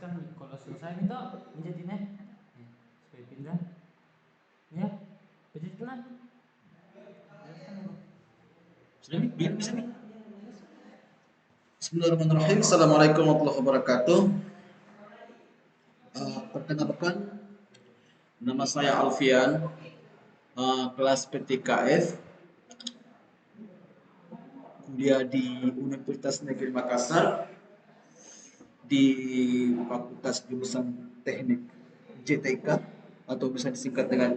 jelaskan nih. Kalau selesai kita menjadinya supaya pindah ya pencet kanan. Bisa nih. Bismillahirrahmanirrahim. Assalamualaikum warahmatullahi wabarakatuh. Perkenalkan, nama saya Alfian, kelas PTKF, kuliah di Universitas Negeri Makassar di Fakultas Jurusan Teknik JTK atau bisa disingkat dengan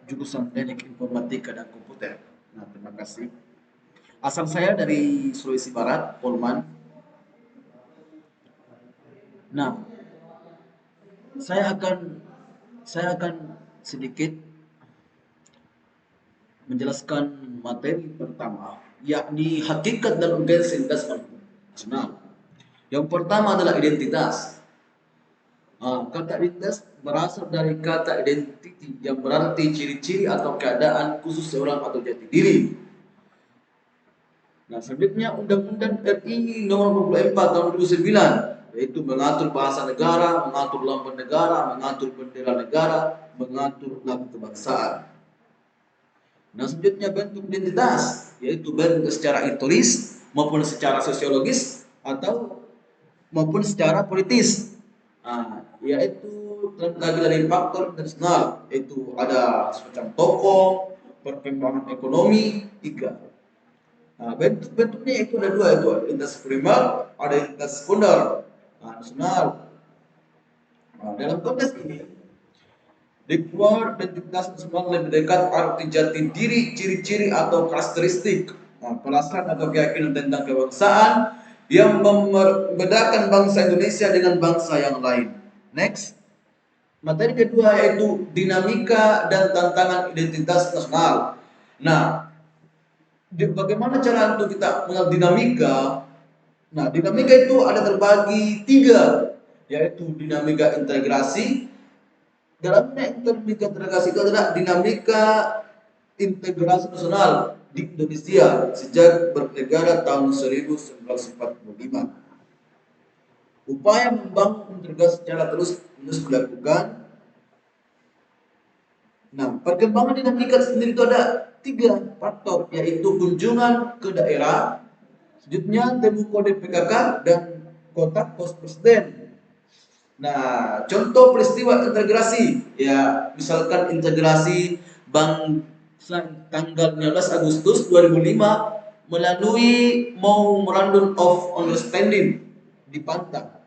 Jurusan Teknik Informatika dan Komputer. Nah, terima kasih. Asal saya dari Sulawesi Barat, Polman. Nah, saya akan sedikit menjelaskan materi pertama, yakni hakikat dan urgensi dasar nasional. Yang pertama adalah identitas. Kata identitas berasal dari kata identity yang berarti ciri-ciri atau keadaan khusus seorang atau jati diri. Nah, selanjutnya Undang-Undang RI Nomor 24 Tahun 2009 yaitu mengatur bahasa negara, mengatur lambang negara, mengatur bendera negara, mengatur lagu kebangsaan. Nah, selanjutnya bentuk identitas yaitu bentuk secara historis maupun secara sosiologis atau maupun secara politis. Yaitu terbagi dari faktor nasional, yaitu ada semacam tokoh, perkembangan ekonomi, tiga. Bentuk-bentuknya itu ada dua, itu identitas primer, ada identitas sekunder, nasional. Dalam konteks ini, identitas nasional lebih dekat arti jati diri, ciri-ciri atau karakteristik, perasaan atau keyakinan tentang kebangsaan yang membedakan bangsa Indonesia dengan bangsa yang lain. Next. Materi kedua yaitu dinamika dan tantangan identitas nasional. Nah, bagaimana cara untuk kita mengenal dinamika? Nah, dinamika itu ada terbagi tiga, yaitu dinamika integrasi. Dalamnya dinamika integrasi itu adalah dinamika integrasi nasional di Indonesia sejak bernegara tahun 1945. Upaya membangun integrasi secara terus dilakukan. Nah, perkembangan dinamika sendiri itu ada tiga faktor, yaitu kunjungan ke daerah, selanjutnya temu kode PKK dan kontak pos presiden. Nah, contoh peristiwa integrasi, ya misalkan integrasi tanggal 19 Agustus 2005 melalui Memorandum of Understanding di Pantang.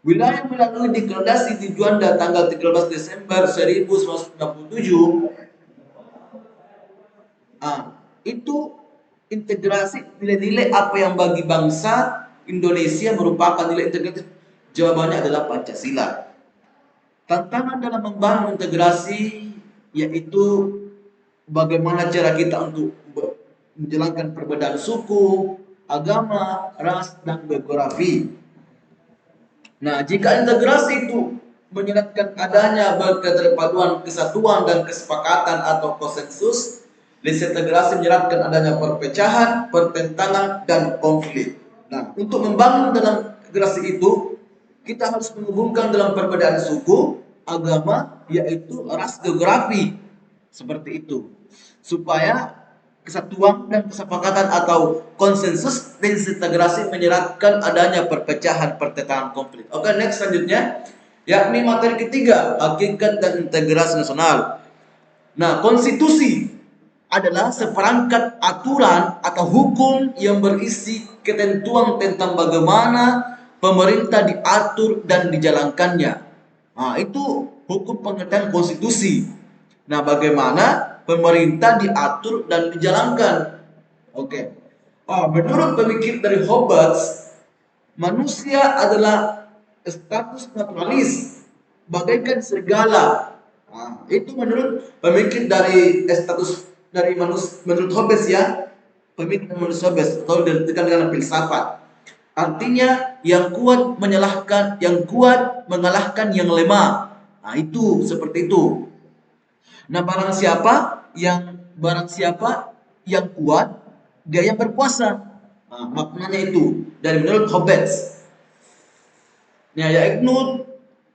Wilayah melalui deklarasi di Juanda tanggal 13 Desember 1997. Itu integrasi nilai-nilai apa yang bagi bangsa Indonesia merupakan nilai integrasi. Jawabannya adalah Pancasila. Tantangan dalam membangun integrasi yaitu bagaimana cara kita untuk menjalankan perbedaan suku, agama, ras, dan geografi. Nah, jika integrasi itu menyeratkan adanya keterpaduan, kesatuan, dan kesepakatan atau konsensus, disintegrasi menyeratkan adanya perpecahan, pertentangan, dan konflik. Nah, untuk membangun dalam integrasi itu, kita harus menghubungkan dalam perbedaan suku, agama, yaitu ras, geografi, seperti itu, supaya kesatuan dan kesepakatan atau konsensus disintegrasi menyeratkan adanya perpecahan, pertentangan, konflik. Oke, next selanjutnya, yakni materi ketiga, hakikat dan integrasi nasional. Nah, konstitusi adalah seperangkat aturan atau hukum yang berisi ketentuan tentang bagaimana pemerintah diatur dan dijalankannya. Nah, itu hukum pengertian konstitusi. Nah, bagaimana pemerintah diatur dan dijalankan. Oke. Menurut pemikir dari Hobbes, manusia adalah status naturalis, bagaikan serigala. Itu menurut pemikir dari menurut Hobbes ya, pemikir menurut Hobbes atau diartikan dengan filsafat. Artinya yang kuat mengalahkan yang lemah. Nah, itu seperti itu. Nah, barang siapa yang kuat, dia yang berkuasa. Maknanya itu dari menurut Hobbes. Nah, yaitu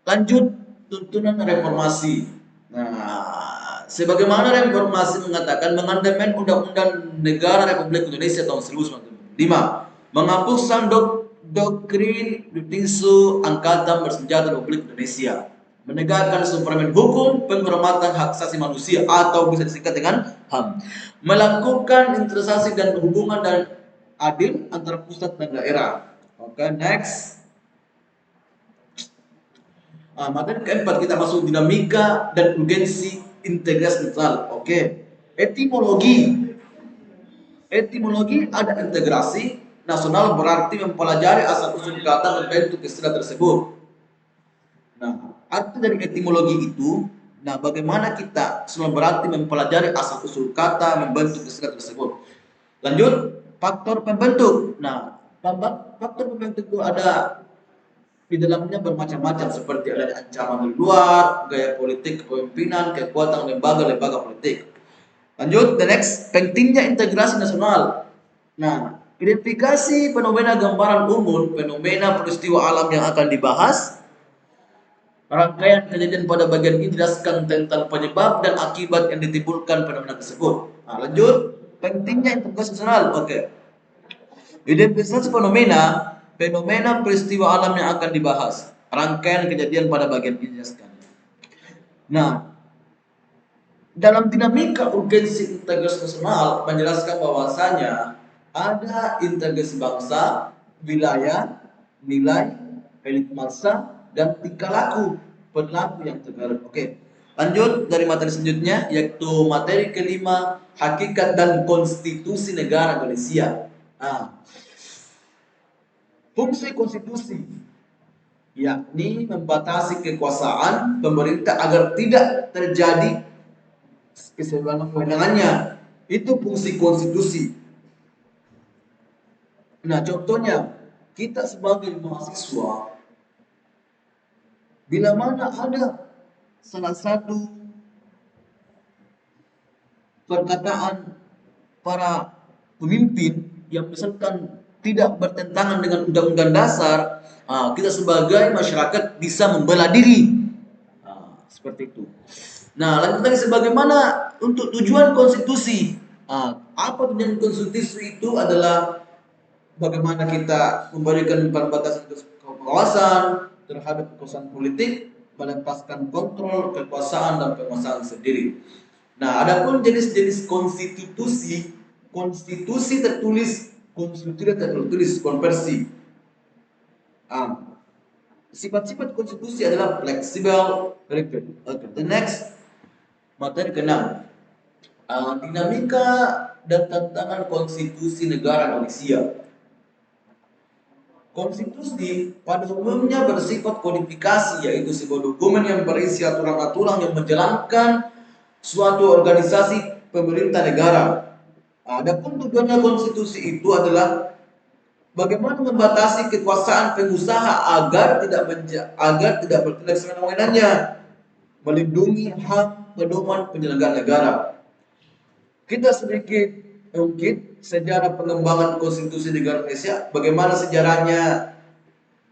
lanjut tuntunan reformasi. Nah, sebagaimana reformasi mengatakan mengamandemen Undang-Undang Negara Republik Indonesia tahun 1945, menghapuskan doktrin Ditinsu Angkatan Bersenjata Republik Indonesia, menegakkan supremasi hukum, penghormatan hak asasi manusia atau bisa disingkat dengan HAM, melakukan investasi dan hubungan dan adil antara pusat dan daerah. Oke, next. Materi keempat kita masuk dinamika dan urgensi integrasi nasional. Oke. Etimologi. Etimologi ada integrasi nasional berarti mempelajari asal usul kata dan bentuk istilah tersebut. Nah, arti dari etimologi itu, nah bagaimana kita semua berarti mempelajari asal usul kata, membentuk istilah tersebut. Lanjut, faktor pembentuk. Nah, faktor pembentuk itu ada di dalamnya bermacam-macam seperti adanya ancaman dari luar, gaya politik kepemimpinan, kekuatan lembaga-lembaga politik. Lanjut, the next, pentingnya integrasi nasional. Nah, identifikasi fenomena gambaran umum, fenomena peristiwa alam yang akan dibahas, rangkaian kejadian pada bagian ini dijelaskan tentang penyebab dan akibat yang ditimbulkan fenomena tersebut. Nah, lanjut, pentingnya integrasi nasional. Oke. Identifikasi fenomena peristiwa alam yang akan dibahas, rangkaian kejadian pada bagian ini dijelaskan. Nah, dalam dinamika urgensi integrasi nasional menjelaskan bahwasanya ada integrasi bangsa, wilayah, nilai, elit massa, dan tingkah laku perilaku yang tergarap. Oke, lanjut dari materi selanjutnya yaitu materi kelima, hakikat dan konstitusi negara Indonesia. Nah, fungsi konstitusi yakni membatasi kekuasaan pemerintah agar tidak terjadi kewenangannya. Itu fungsi konstitusi. Nah, contohnya kita sebagai mahasiswa bila mana ada salah satu perkataan para pemimpin yang misalkan tidak bertentangan dengan undang-undang dasar, kita sebagai masyarakat bisa membela diri. Seperti itu. Nah, lanjut lagi sebagaimana untuk tujuan konstitusi. Apa tujuan konstitusi itu adalah bagaimana kita memberikan pembatasan kekuasaan terhadap kekuasaan politik, melepaskan kontrol kekuasaan dan penguasaan sendiri. Nah, adapun jenis-jenis konstitusi tertulis, konstitusi tidak tertulis, konversi. Sifat-sifat konstitusi adalah fleksibel, rigid. Okay. The next, materi ke-6. Dinamika dan tantangan konstitusi negara Indonesia. Konstitusi pada umumnya bersifat kodifikasi, yaitu sebuah dokumen yang berisi aturan-aturan yang menjalankan suatu organisasi pemerintah negara. Adapun tujuannya konstitusi itu adalah bagaimana membatasi kekuasaan pengusaha agar tidak bertindak sewenang-wenangnya, melindungi hak pedoman penyelenggara negara. Kita sedikit mungkin sejarah pengembangan konstitusi negara Indonesia, bagaimana sejarahnya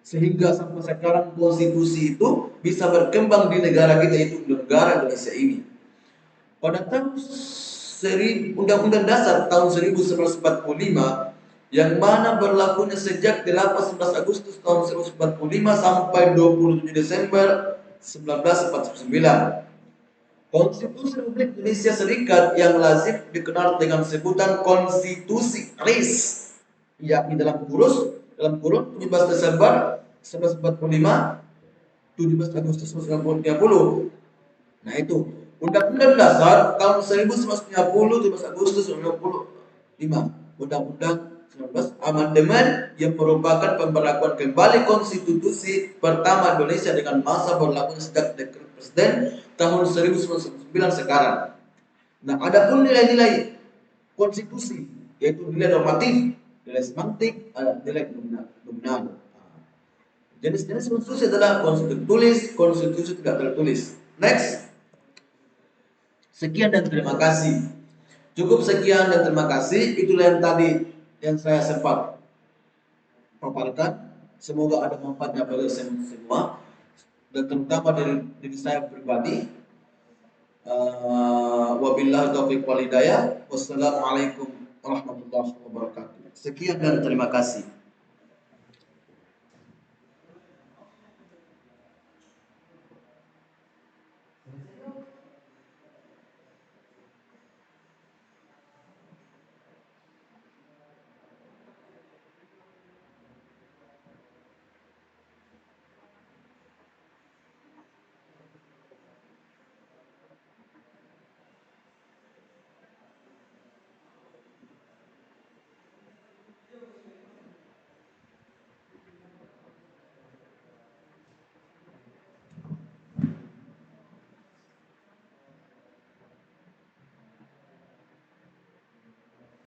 sehingga sampai sekarang konstitusi itu bisa berkembang di negara kita, yaitu negara Indonesia ini. Pada tahun Undang-Undang Dasar tahun 1945 yang mana berlakunya sejak 18 Agustus tahun 1945 sampai 27 Desember 1949. Konstitusi Republik Indonesia Serikat yang lazim dikenal dengan sebutan Konstitusi RIS, yakni dalam kurun 17 Desember 1945, 17 Agustus 1930. Nah itu Undang-Undang Dasar tahun 1950, 17 Agustus 1945, Undang-Undang 19 amandemen yang merupakan pemberlakuan kembali konstitusi pertama Indonesia dengan masa berlaku sejak dekret Presiden tahun 1999 sekarang. Nah, adapun nilai-nilai konstitusi yaitu nilai normatif, nilai semantik, nilai nominal. Jenis-jenis konstitusi adalah konstitusi tertulis, konstitusi tidak tertulis. Next. Sekian dan terima kasih. Cukup sekian dan terima kasih. Itulah yang tadi yang saya sempat paparkan. Semoga ada manfaatnya bagi semua, dan terutama dari diri saya pribadi. Wabillahi taufiq wal hidayah. Wassalamualaikum warahmatullahi wabarakatuh. Sekian dan terima kasih.